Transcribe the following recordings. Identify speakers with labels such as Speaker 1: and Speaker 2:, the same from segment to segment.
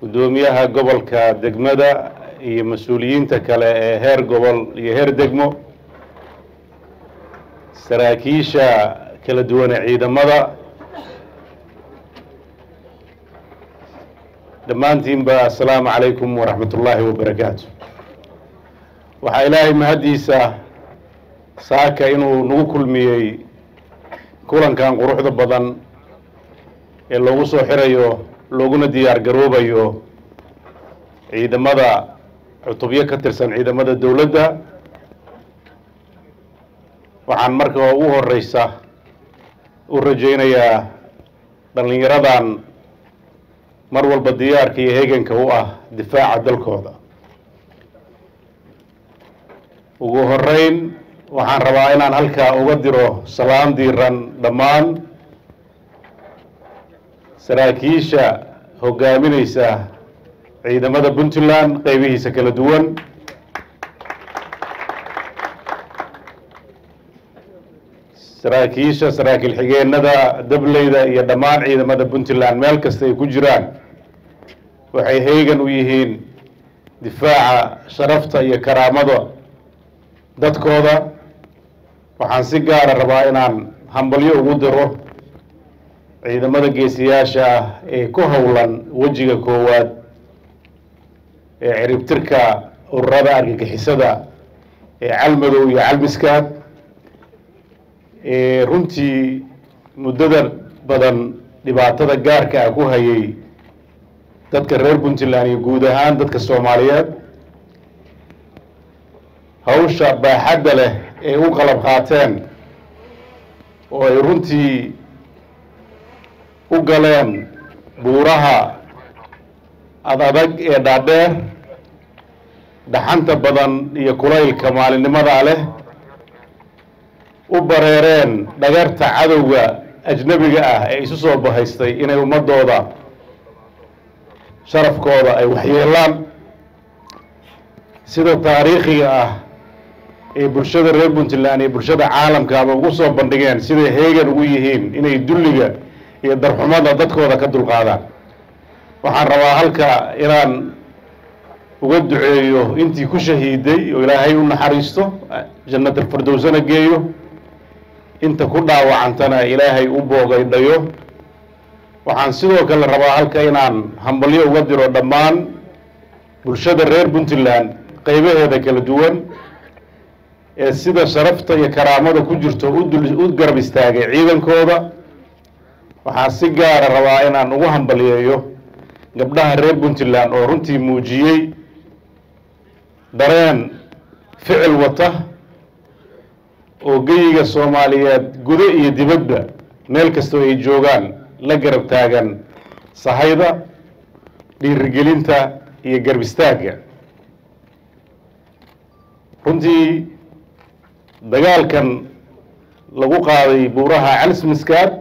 Speaker 1: gudoomiyaha gobolka degmada iyo mas'uuliyiinta kale ee heer gobol iyo heer degmo, saraakiisha kala duwan ee ciidamada, dhammaantiinba assalaamu calaykum waraxmatullaahi wabarakaatu. waxaa ilaahay mahadiisa saaka inuu nagu kulmiyey kulankan quruxda badan ee loogu soo xirayo looguna diyaar garoobayo ciidamada cutubyo ka tirsan ciidamada dowladda. waxaan marka ugu horeysa u rajaynayaa dhallinyaradan mar walba diyaarka iyo heeganka u ah difaaca dalkooda. ugu horeyn waxaan rabaa inaan halkaa uga diro salaam diiran dhammaan saraakiisha hogaaminaysa ciidamada Puntland qaybihiisa kala duwan, saraakiisha saraakiil xigeenada dableyda iyo dhammaan ciidamada Puntland meel kasta ay ku jiraan. waxay heegan u yihiin difaaca sharafta iyo karaamada dadkooda. waxaan si gaara rabaa inaan hambalyo ugu diro ciidamada geesiyaasha ah ee ku howlan wejiga koowaad ee ciribtirka ururada argagixisada ee calmadow iyo calmiskaad ee runtii muddada badan dhibaatada gaarka ah ku hayay dadka reer Puntland iyo guud ahaan dadka Soomaaliyeed. hawsha baaxadda leh ee u qalab qaateen oo ay runtii u galeen buuraha adag ee dhaadheer, dhaxanta badan iyo kulaylka maalinimada leh, u bareereen dhagarta cadowga ajnabiga ah ee isu soo bahaystay inay ummadooda sharafkooda ay waxyeelaan. sida taariikhiga ah ee bulshada reer Puntland iyo bulshada caalamkaaba ugu soo bandhigeen siday heegan ugu yihiin inay dulliga iyo darxumada dadkooda ka dulqaadaan. waxaan rabaa halka inaan uga duceeyo intii ku shahiiday oo ilaahay u naxariisto, jannatul firdawsana geeyo, inta ku dhaawacantana ilaahay u boogaydhayo. waxaan sidoo kale rabaa halka inaan hambalyo uga diro dhammaan bulshada reer Puntland qaybaheeda kala duwan ee sida sharafta iyo karaamada ku jirto u garab istaagay ciidankooda. waxaan si gaara rabaa inaan ugu hambalyeeyo gabdhaha reer Puntland oo runtii muujiyey dareen ficil wata oo geyiga Soomaaliyeed gudo iyo dibadba meel kastoo ay joogaan la garab taagan sahayda, dhiirigelinta iyo garab istaagga. runtii dagaalkan lagu qaaday buuraha calmiskaad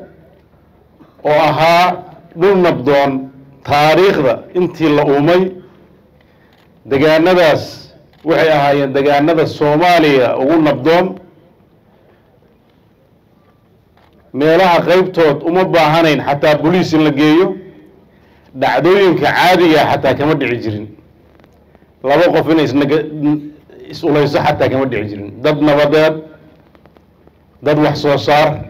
Speaker 1: oo ahaa dhul nabdoon taariikhda intii la uumay, degaanadaas waxay ahaayeen degaanada Soomaaliya ugu nabdoon. meelaha qaybtood uma baahanayn xataa booliis in la geeyo, dhacdooyinka caadiga xataa kama dhici jirin, laba qof inay is-ulayso xataa kama dhici jirin. dad nabadeed, dad wax soo saar,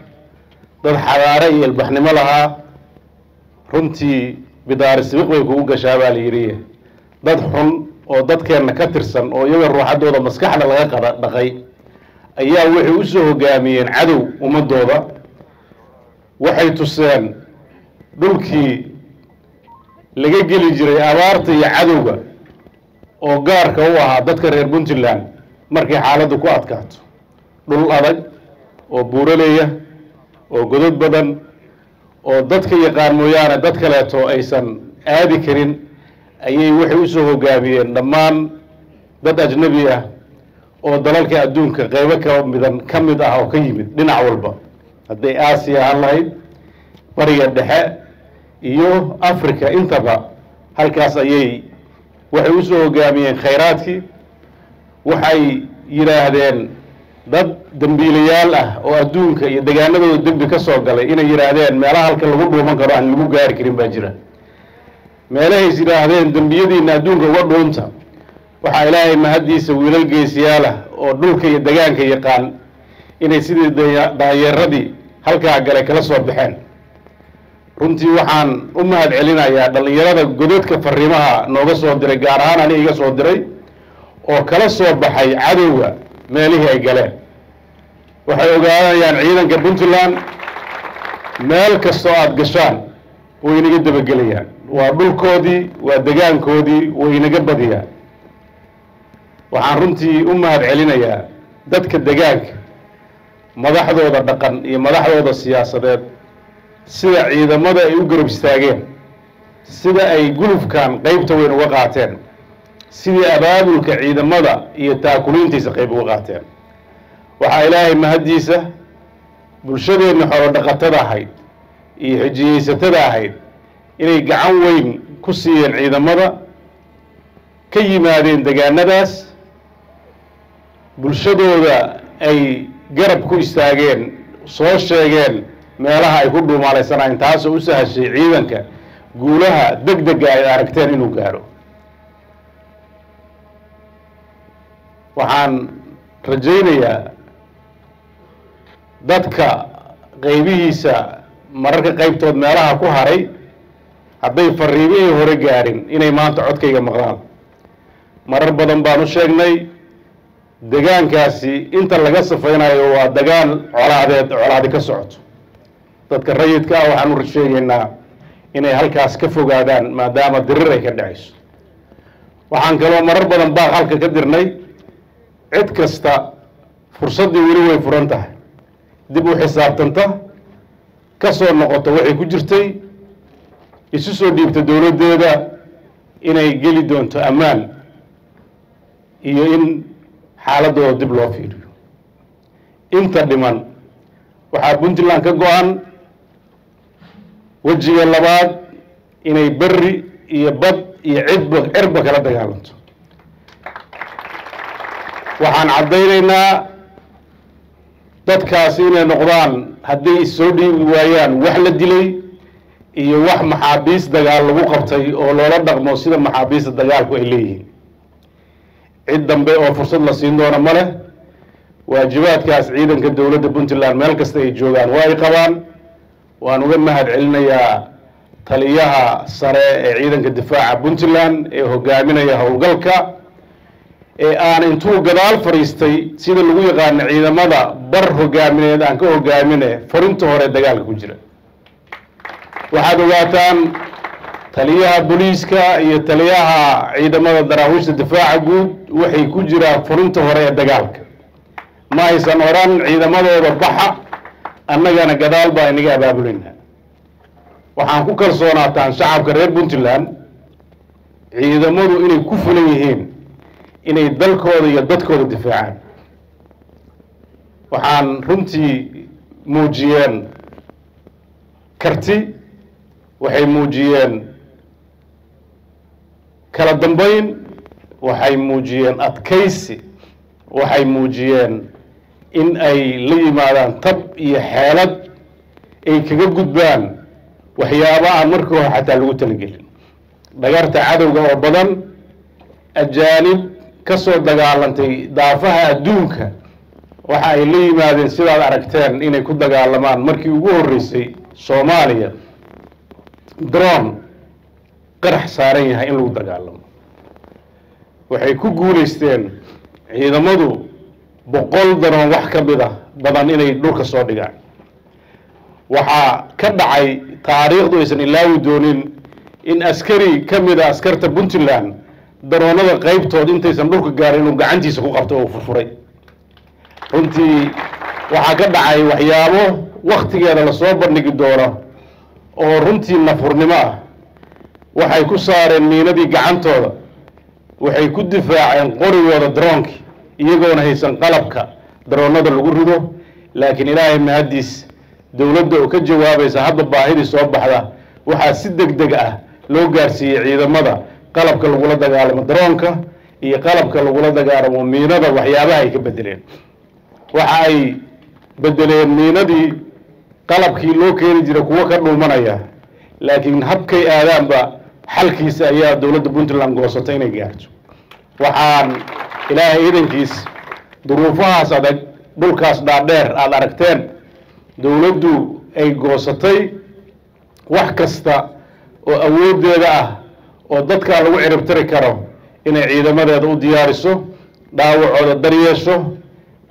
Speaker 1: dad xadaare iyo ilbaxnimo lahaa. runtii bidaari sibiq bay kugu gashaa baa la yidhi. dad xun oo dadkeenna ka tirsan oo iyaga ruuxadooda maskaxda laga dhaqay ayaa waxay u soo hogaamiyeen cadow ummadooda. waxay tuseen dhulkii laga geli jiray abaarta iyo cadowga oo gaarka u ahaa dadka reer Puntland markay xaaladdu ku adkaato. dhul adag oo buuraleeya oo godad badan oo dadka yaqaan mooyaane dad kaleeto aysan aadi karin ayay waxay u soo hogaamiyeen dhammaan dad ajnabi ah oo dalalka adduunka qaybo ka mid ah oo ka yimid dhinac walba, hadday Aasiya ahaan lahayd, bariga dhexe iyo Afrika intaba. halkaas ayay waxay u soo hogaamiyeen khayraadkii. waxay yiraahdeen dad dambiilayaal ah oo adduunka iyo deegaanadooda dambi ka soo galay inay yiraahdeen meelaha halka lagu dhuuman karo aan lagu gaari karin baa jira. meelahays yidhaahdeen dembiyadiina adduunka uga dhuunta waxaa ilaahay mahaddiisa wiilal geesiyaalah oo dhulka iyo degaanka yaqaan inay sidii daanyeeradii halkaa galay kala soo baxeen runtii waxaan u mahad celinayaa dhallinyarada godadka fariimaha nooga soo diray gaar ahaan ani iga soo diray oo kala soo baxay cadowga meelihii ay galeen waxay ogaanayaan ciidanka puntland meel kastoo aada gashaan way inaga dabagelayaan waa dhulkoodii waa degaankoodii way inaga badiyaan waxaan runtii u mahad celinayaa dadka degaanka madaxdooda dhaqan iyo madaxdooda siyaasadeed sida ciidamada ay u garab istaageen sida ay gulufkan qaybta weyn uga qaateen sidii abaabulka ciidamada iyo taakuliintiisa qayb uga qaateen waxaa ilaahay mahaddiisa bulshadeenna xoolo dhaqatada ahayd iyo xijiyeysatada ahayd inay gacan weyn ku siiyeen ciidamada ka yimaadeen degaanadaas bulshadooda ay garab ku istaageen soo sheegeen meelaha ay ku dhuumaalaysanayeen taasoo u sahashay ciidanka guulaha degdega ay aragteen inuu gaaro waxaan rajaynayaa dadka qaybihiisa mararka qaybtood meelaha ku haray hadday fariimihii hore gaarin inay maanta codkayga maqlaan marar badan baan u sheegnay degaankaasi inta laga safaynayo waa dagaal colaadi ka socoto dadka rayidka ah waxaan u sheegaynaa inay halkaas ka fogaadaan maadaama dirir ay ka dhacayso waxaan kaloo marar badan baaq halka ka dirnay cid kasta fursaddii weli way furan tahay dib u xisaabtanta ka soo noqoto waxay ku jirtay isu soo dhiibta dowladdeeda inay geli doonto ammaan iyo in xaaladooda dib loo fiiriyo inta dhiman waxaa puntland ka go-an wejiga labaad inay berri iyo bad iyo cirba kala dagaalanto waxaan caddaynaynaa dadkaasi inay noqdaan hadday issoo dhiibi waayaan wax la dilay iyo wax maxaabiis dagaal lagu qabtay oo loola dhaqmo sida maxaabiista dagaalku ay leeyihiin cid dambe oo fursad la siin doona ma leh waajibaadkaas ciidanka dowladda puntland meel kasta ay joogaan waa ay qabaan waan uga mahad celinayaa taliyaha sare ee ciidanka difaaca puntland ee hogaaminaya howlgalka ee aan intuu gadaal fadhiistay sida lagu yaqaano ciidamada bar hogaamineed aan ka hogaamine farinta hore dagaalka ku jira waxaad ogaataan taliyaha booliiska iyo taliyaha ciidamada daraawiishta difaaca guud waxay ku jiraan farinta hore ee dagaalka ma aysan oran ciidamadooda baxa annagana gadaal baa inaga abaabulayna waxaan ku kalsoonaataan shacabka reer puntland ciidamadu inay ku fulan yihiin inay dalkooda iyo dadkooda difaacaan waxaan runtii muujiyeen karti waxay muujiyeen kala dambayn waxay muujiyeen adkaysi waxay muujiyeen in ay la yimaadaan tab iyo xeelad ay kaga gudbaan waxyaaba aan markii hore xataa lagu talagelin dhagarta cadowga oo badan ajaanib ka soo dagaalantay daafaha adduunka waxa ay la yimaadeen sidaad aragteen inay ku dagaalamaan markii ugu horreysay soomaaliya drone qarax saaran yahay in lagu dagaalamo waxay ku guulaysteen ciidamadu 100 daroon wax ka mid ah badan inay dhulka soo dhigaan waxaa ka dhacay taariikhdu aysan ilaawi doonin in askari ka mid ah askarta puntland daroonada qaybtood intaysan dhulka gaarin inuu gacantiisa ku qabto oo furfuray runtii waxaa ka dhacay waxyaabo waktigeeda lasoo bandhigi doono oo runtii nafurnimo ah waxay ku saareen miinadii gacantooda waxay ku difaaceen qorigooda daroonkii iyagoona haysan qalabka daroonada lagu rido laakiin ilaahay mahadiis dowladda oo ka jawaabaysa hadda baahidii soo baxda waxaa si degdeg ah loo gaarsiiyey ciidamada qalabka lagula dagaalamo daroonka iyo qalabka lagula dagaalamo miinada waxyaabaha ay ka bedeleen waxa ay bedeleen miinadii qalabkii loo keeni jiray kuwa ka dhuumanaya laakiin habkay aadaanba xalkiisa ayaa dowladda Puntland goosatay inay gaarto waxaan ilaahay idankiis duruufahaas adag dhulkaas dhaadheer aad aragteen dowladdu ay goosatay wax kasta oo awoodeeda ah oo dadka lagu ciribtiri karo inay ciidamadeeda u diyaariso dhaawacooda daryeesho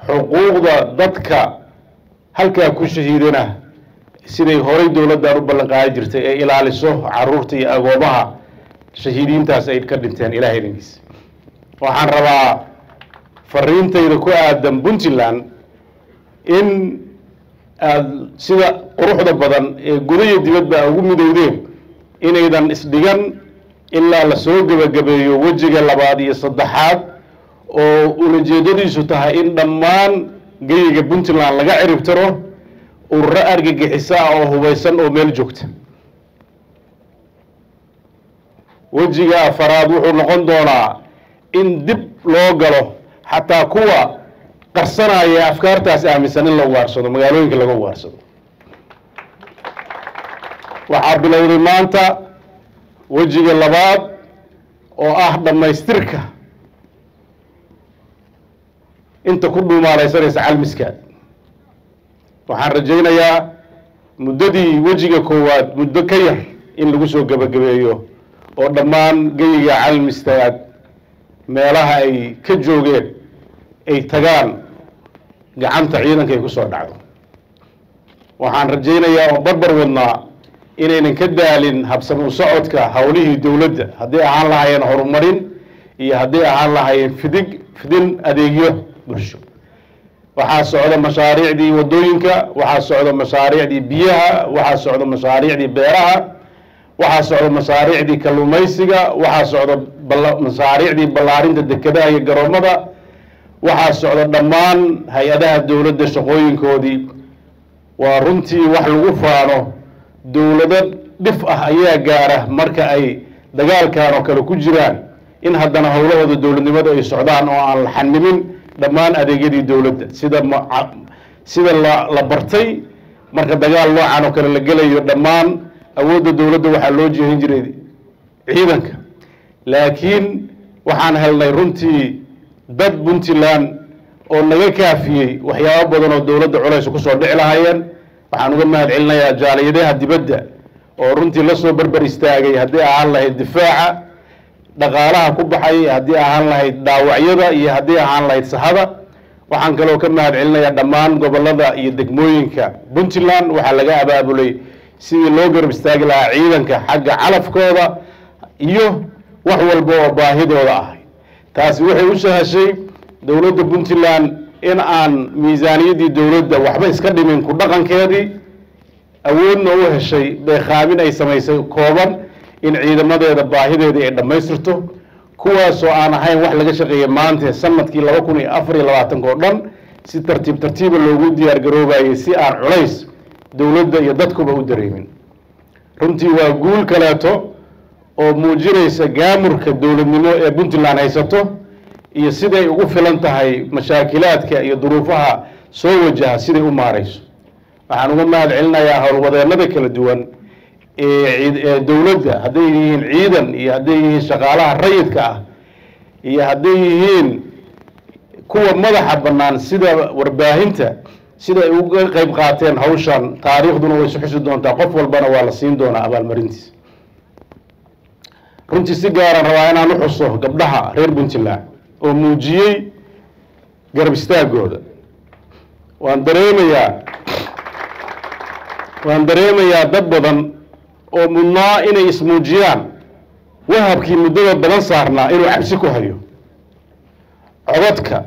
Speaker 1: xuquuqda dadka halkaa ku shahiidana siday horay dowladdan u ballan qaadi jirtay ay ilaaliso caruurta iyo agoomaha shahiidiintaas ay ka dhinteen ilaahay idinkiisa waxaan rabaa fariintayda ku aadan Puntland in aad sida quruxda badan ee gudaha dibadba ugu midowdeen inaydan isdhigan ilaa la soo gabagabeeyo wajiga labaad iyo saddexaad oo ujeedadiisu tahay in dhammaan geyiga Puntland laga ciribtiro ururo argagixisa oo hubaysan oo meel joogta wajiga afaraad wuxuu noqon doonaa in dib loo galo xataa kuwa qarsanaya afkaartaas aaminsan in la waarsado magaalooyinka laga waarsado waxaa bilowday maanta wajiga labaad oo ah dhamaystirka inta ku dhuumaalaysanaysa calmiskaad waxaan rajaynayaa muddadii wajiga koowaad muddo ka yar in lagu soo gabagabeeyo oo dhammaan geyiga calmiskaad meelaha ay ka joogeen ay tagaan gacanta ciidanka ay ku soo dhacdo waxaan rajaynayaa oo barbar wadnaa inaynan ka daalin habsami u socodka hawlihii dowladda haddii ahaan lahaayeen horumarin iyo haddii ahaan lahaayeen fidin adeegyo bulsho waxaa socda mashaariicdii wadooyinka waxaa socda mashaariicdii biyaha waxaa socda mashaariicdii beeraha waxaa socda mashaariicdii kalluumaysiga waxaa socda mashaariicdii ballaarinta dekedaha iyo garoomada waxaa socda dhammaan hay-adaha dowladda shaqooyinkoodii waa runtii wax lagu faano dowlado dhif ah ayaa gaara marka ay dagaalkan oo kale ku jiraan in haddana howlahooda dowladnimada ay socdaan oo aan la xanimin dhammaan adeegyadii dowladda sida la bartay marka dagaal noocan oo kale la gelayo dhammaan awoodda dowladda waxaa loo jeedin jiray ciidanka laakiin waxaan helnay runtii dad Puntland oo naga kaafiyey waxyaabo badan oo dowladda culays ku soo dhici lahaayeen waxaan uga mahad celinayaa jaaliyadaha dibadda oo runtii la soo barbar istaagay haddii ahaan lahayd difaaca dhaqaalaha ku baxay haddii ahaan lahayd dhaawacyada iyo haddii ahaan lahayd sahada waxaan kaloo ka mahad celinayaa dhammaan gobolada iyo degmooyinka Puntland waxaa laga abaabulay sidii loo garab istaagi lahaa ciidanka xagga calafkooda iyo wax walba oo baahidooda ah taasi waxay u sahashay dowladda Puntland in aan miisaaniyadii dowladda waxba iska dhimin ku dhaqankeedii awoodna u heshay beekhaamin ay samaysay kooban in ciidamadeeda baahideedii ay dhammaystirto kuwaasoo aan ahayn wax laga shaqeeyay maanta sanadkii 2024 oo dhan si tartiiba loogu diyaar garoobayay si aan culays dowladda iyo dadkuba u dareemin runtii waa guul kaleeto oo muujinaysa gaamurka dowladnimo ee Puntland haysato iyo siday ugu filan tahay mashaakilaadka iyo duruufaha soo wajaha siday u maarayso waxaan uga mahad celinayaa howlwadeennada kala duwan ee dowladda hadday yihiin ciidan iyo hadday yihiin shaqaalaha rayidka ah iyo hadday yihiin kuwa madaxa bannaan sida warbaahinta sida ay uga qayb qaateen hawshan taariikhduna way xusi doontaa qof walbana waa la siin doonaa abaalmarintiisa runtii si gaaran rabaa inaan u xuso gabdhaha reer Puntland oo muujiyey garab istaagooda waan dareemayaa dad badan oo mudnaa inay ismuujiyaan wahabkii muddada badan saarnaa inuu cabsi ku hayo codadka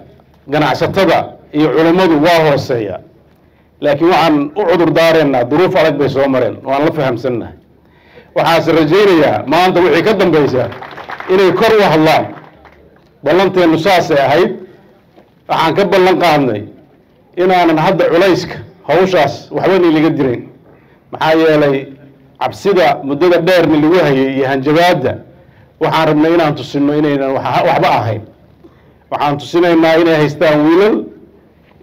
Speaker 1: ganacsatada iyo culimmadu waa hooseeya laakiin waxaan u cudur daareennaa duruuf adag bay soo mareen waan la fahamsannahay waxaase rajaynayaa maanta wixii ka dambaysa inay kor u hadlaan ballanteenu saasay ahayd waxaan ka ballan qaadnay inaanan hadda culayska hawshaas waxbana laga dirayn maxaa yeelay cabsida muddada dheerna lagu hayay iyo hanjabaadda waxaan rabnay inaan tusino inaynan waxba ahayn waxaan tusinaynaa inay haystaan wiilal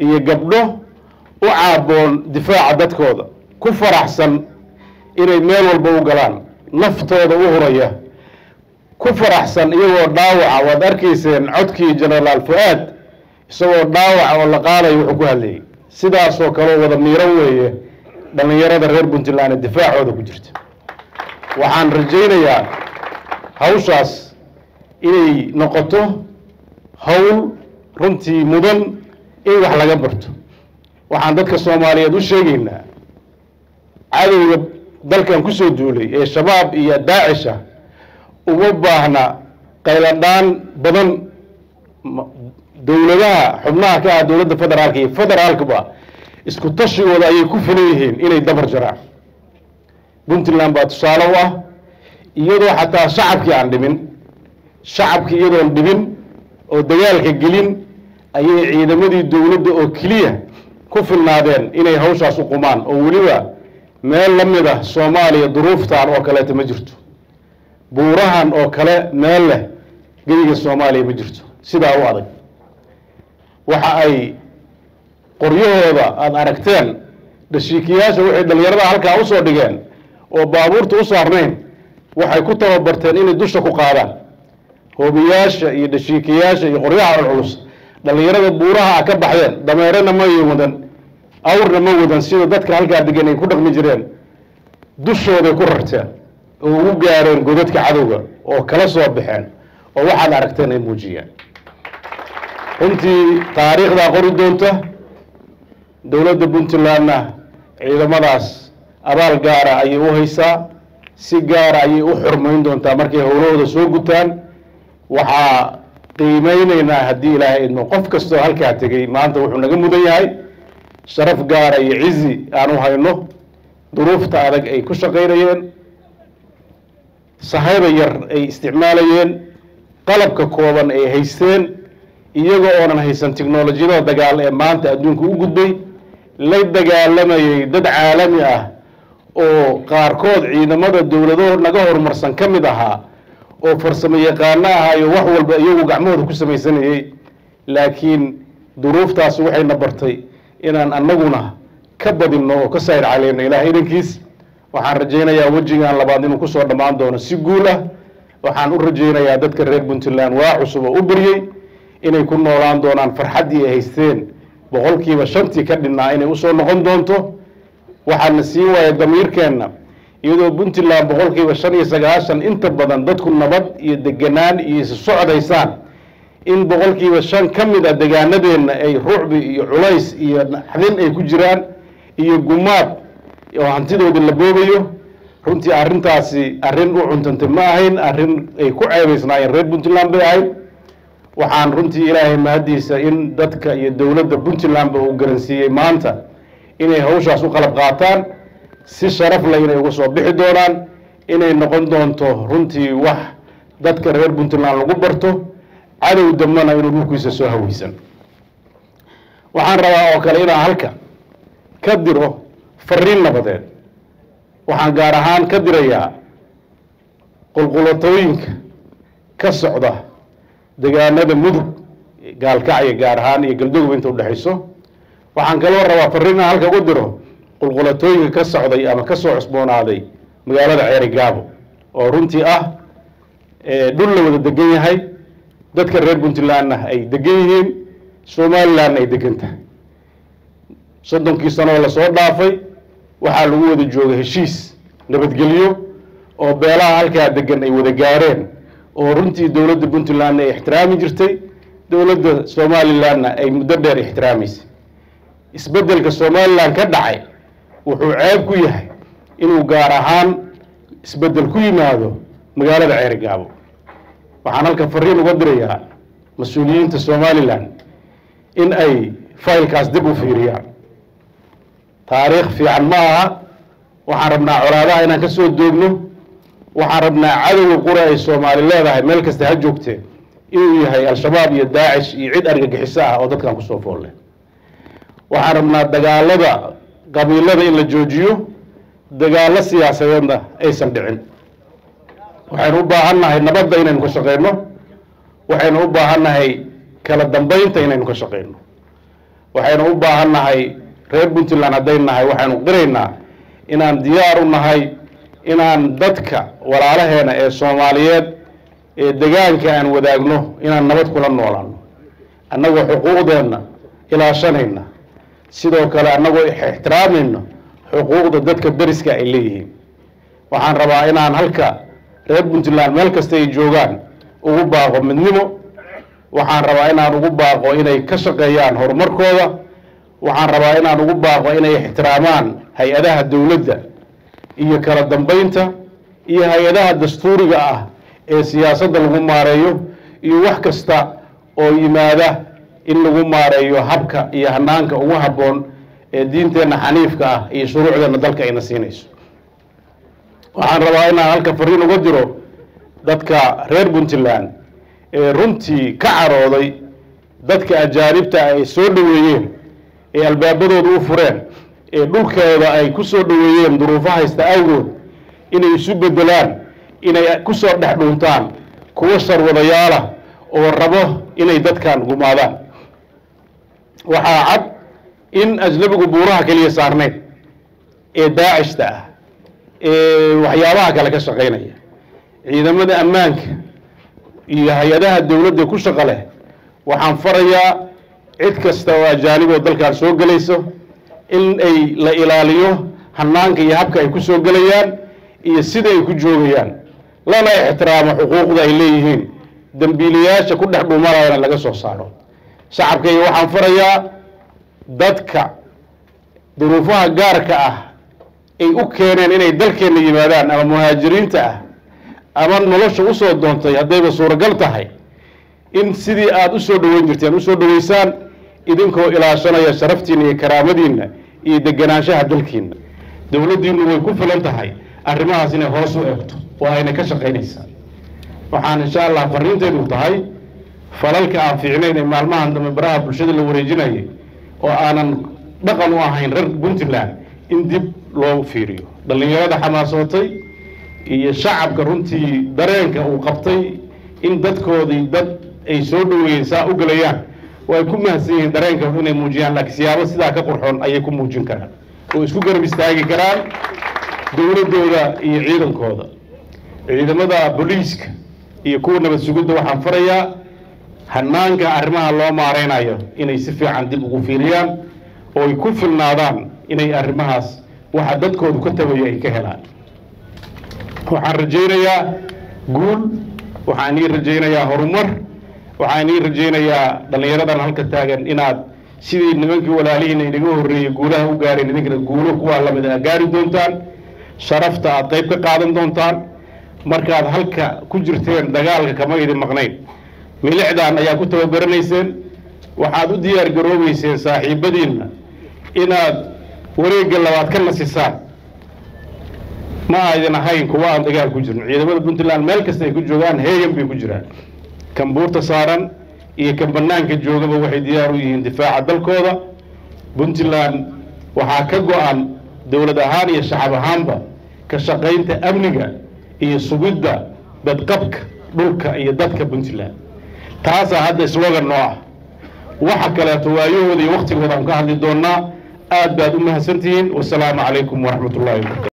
Speaker 1: iyo gabdho u caaboon difaaca dadkooda ku faraxsan inay meel walba u galaan naftooda u huraya كفر أحسن إيوه ضاوع ودركيسين عدكي جنرال فؤاد isagoo dhaawac oo la qaadayo wuxuu ku hadlayay sidaasoo kale wada miiro weeye dhalinyarada reer Puntland difaacooda ku jirta waxaan rajaynayaa hawshaas inay noqoto hawl runtii mudan in wax laga barto waxaan dadka Soomaaliyeed u sheegaynaa cadawga dalkan ku soo duulay ee shabaab iyo daacisha uma baahna qayladaan badan dawladaha xubnaha ka ah dawladda federaalka iyo federaalkaba isku tashigooda ayay ku filan yihiin inay dabar jaraan Puntland baa tusaale u ah iyadoo xataa shacabkii aan dhimin shacabkii iyadoon dhibin oo dagaalka gelin ayay ciidamadii dawladda oo kaliya ku filnaadeen inay hawshaas u qumaan oo waliba meel la mid ah Soomaaliya duruuftaan oo kale ma jirto buurahan oo kale meel leh gariga Soomaaliya ma jirto sidaa u adag waxa ay qoryahooda aad aragteen dashiikiyaasha waxay dhalinyarada halkaa u soo dhigeen oo baabuurta u saarnayn waxay ku tababarteen inay dusha ku qaadaan hoobiyaasha iyo dashiikiyaasha iyo qoryaha culus dhalinyarada buuraha ka baxdeen dameerana ma wadan awrna ma wadan sida dadka halkaa degan ay ku dhaqmi jireen dushooda ku rarteen oo ugu gaareen godadka cadowga oo kala soo baxeen oo waxaad aragteen ay muujiyeen intii taariikhda qori doonta dawladda Puntlandna ciidamadaas abaal gaar ah ayay u haysaa si gaar ah ayay u xurmayn doontaa markay howlahooda soo gutaan waxa qiimeynayna haddii Ilaahay idmo qof kastoo halkaa tagay maanta wuxuu naga mudan yahay sharaf gaar ah iyo cizi aan u hayno duruufta adag ay ku shaqeynayeen sahayba yar ay isticmaalayeen qalabka kooban ay haysteen iyaga oonan haysan tiknoolajiyada dagaal ee maanta adduunka u gudbay la dagaalamayay dad caalami ah oo qaarkood ciidamada dawladooda naga horumarsan ka mid ahaa oo farsamo yaqaan ah iyo wax walba iyagu gacmahooda ku samaysanayay laakiin duruuftaas waxayna bartay inaan annaguna ka badino oo ka sayr caleeno Ilaahay idinkiis waxaan rajaynayaa wajigan labaad inuu ku soo dhamaan doono si guul ah waxaan u rajaynayaa dadka reer Puntland waa cusub oo u bariyay inay ku noolaan doonaan farxadii ay haysteen boqolkiiba 5 ka dhinaa inay u soo noqon doonto waxaan sii waayay damiirkeena iyadoo Puntland boqolkiiba 95 inta badan dadku nabad iyo deganaan iyo socdaysaan in boqolkiiba 5 kamid ah deegaanadeena ay ruuxbi iyo culays iyo xadin ay ku jiraan iyo gumaad oo hantidooda la boobayo runtii arrintaasi arrin u cuntantay ma ahayn arrin ay ku ceebaysnaayeen reer Puntland bay ahayd waxaan runtii Ilaahay mahadiisa in dadka iyo dawladda Puntland uu garansiiyay maanta inay hawshaas u qalab qaataan si sharaf leh inay uga soo bixi doonaan inay noqon doonto runtii wax dadka reer Puntland lagu barto cadow damana inuu dhulkiisa soo hawaysan waxaan rabaa oo kale inaan halka ka diro fariin nabadeed waxaan gaar ahaan ka dirayaa qulqulatooyinka ka socda deegaanada mudug gaalkacyo gaar ahaan iyo galdogob inta u dhaxayso waxaan kaloo rabaa fariin halka ugu diro qulqulatooyinka ka socday ama ka soo cusboonaaday magaalada Ceerigaabo oo runtii ah dhul la wada degan yahay dadka reer Puntlandna ay degan yihiin Somaliland ay degan tahay 30 sano la soo dhaafay waxaa lagu wada joogay heshiis nabadgelyo oo beelaha halka degan ay wada gaareen oo runtii dawladda Puntland ay ixtiraami jirtay dawladda Somaliland ay muddo dheer ixtiraamaysa isbedelka Somaliland ka dhacay wuxuu ceeb ku yahay inuu gaar ahaan isbedel ku yimaado magaalada Ceerigaabo waxaan halka fariin uga dirayaa mas'uuliyiinta Somaliland in ay faylkaas dib u fiiriyaan taariikh fiican ma aha waxaan rabnaa colaadaha inaan ka soo doogno waxaan rabnaa cadowga qura ay Soomaali leedahay meel kasta ha joogtee inuu yahay al-shabaab iyo daacish iyo cid argagixiso ah oo dadkan ku soo fool leh waxaan rabnaa dagaalada qabiilada in la joojiyo dagaalo siyaasadeedna aysan dhicin waxaynu u baahannahay nabadda inaynu ka shaqeyno waxaynu u baahannahay kala dambeynta inaynu ka shaqeyno waxaynu u baahannahay reer Puntland haddaynu nahay waxaynu qiraynaa inaan diyaar u nahay inaan dadka walaalaheena ee Soomaaliyeed deegaanka aan wadaagno inaan nabad kula noolaano annagoo xuquuqdeena ilaashanayna sidoo kale annagoo ixtiraamayna xuquuqda dadka dariska ay leeyihiin waxaan rabaa inaan halka reer Puntland meel kasta ay joogaan ugu baaqo midnimo waxaan rabaa inaan ugu baaqo inay ka shaqeeyaan horumarkooda waxaan rabaa inaan ugu baaqo inay ixtiraamaan hay'adaha dawladda iyo kala dambeynta iyo hay'adaha dastuuriga ah ee siyaasadda lagu maareeyo iyo wax kasta oo yimaada in lagu maareeyo habka iyo hanaanka ugu habboon ee diinteena xaniifka ah iyo shuruucdeena dalka ayna siinayso waxaan rabaa inaan halka fariin uga diro dadka reer Puntland ee runtii ka carooday dadka ajaanibta ay soo dhaweeyeen ee albaabadooda u fureen ee dhulkooda ay ku soo dhaweeyeen duruufaha haysta awgood inay isu bedelaan inay ku soo dhex dhuntaan kuwa sharwadayaal ah oo rabo inay dadkan gumaadaan waxaa cad in ajnabigu buuraha kaliya saarneed ee daacishta ah ee waxyaabaha kale ka shaqeynaya ciidamada ammaanka iyo hay'adaha dawladda ku shaqo leh waxaan farayaa cid kasta oo ajaanib oo dalkan soo galayso in ay la ilaaliyo hanaanka iyo habka ay ku soo galayaan iyo sida ay ku joogayaan lana ixtiraamo xuquuqda ay leeyihiin dambiilayaasha ku dhex dhuumanayana laga soo saaro shacabkayga waxaan farayaa dadka duruufaha gaarka ah ay u keeneen inay dalkeena yimaadaan ama muhaajiriinta ah ama nolosha u soo doontay haddayba suuragal tahay in sidii aad u soo dhaweyn jirteen u soo dhaweysaan idinkoo ilaashanaya sharaftiina iyo karaamadiina iyo deganaanshaha dalkiina dawladdiinu way ku filan tahay arrimahaas inay hoos u eegto oo ayna ka shaqaynaysaa waxaan insha Allah fariinteedu tahay falalka aan fiicnayn ee maalmahan dambe baraha bulshada la wareejinayay oo aanan dhaqan u ahayn reer Puntland in dib loo fiiriyo dhalinyarada xamaasootay iyo shacabka runtii dareenka uu qabtay in dadkoodii dad ay soo dhaweeyeen saa u galayaan way ku mahadsan yihiin dareenka inay muujiyaan laakiin siyaabo sidaa ka qurxoon ayay ku muujin karaan oo isku garab istaagi karaan dawladooda iyo ciidankooda ciidamada booliiska iyo kuwa nabad sugidda waxaan farayaa hanaanka arrimaha loo maareynayo inay si fiican dib ugu fiiriyaan oo ay ku filnaadaan inay arrimahaas waxa dadkoodu ka tabayo ay ka helaan waxaan rajaynayaa guul waxaan ii rajaynayaa horumar waxaan ii rajaynayaa dhalinyaradan halka taagan inaad sidii nimankii walaalihiin inaga horreeyay guulaha u gaareen idinkana guulo kuwa lamid ah gaari doontaan sharafta aad qayb ka qaadan doontaan markaad halka ku jirteen dagaalka kama idin maqnayn milicdan ayaa ku tababaranayseen waxaad u diyaar garoobayseen saaxiibadiina inaad wareegga labaad ka nasisaan ma aydan ahayn kuwa aan dagaal ku jirin ciidamada Puntland meel kasta ay ku joogaan heegan bay ku jiraan kan buurta saaran iyo kan banaanka joogaba waxay diyaar u yihiin difaaca dalkooda Puntland waxaa ka go'an dawlad ahaan iyo shacab ahaanba ka shaqaynta amniga iyo sugidda badqabka dhulka iyo dadka Puntland taas hadda slogan noo ah waxa kale tawaayahooda iyo waqtigooda aan ka hadli doonaa aad baad u mahadsantihiin wassalaamu calaykum waraxmatullaahi wabarakaatuh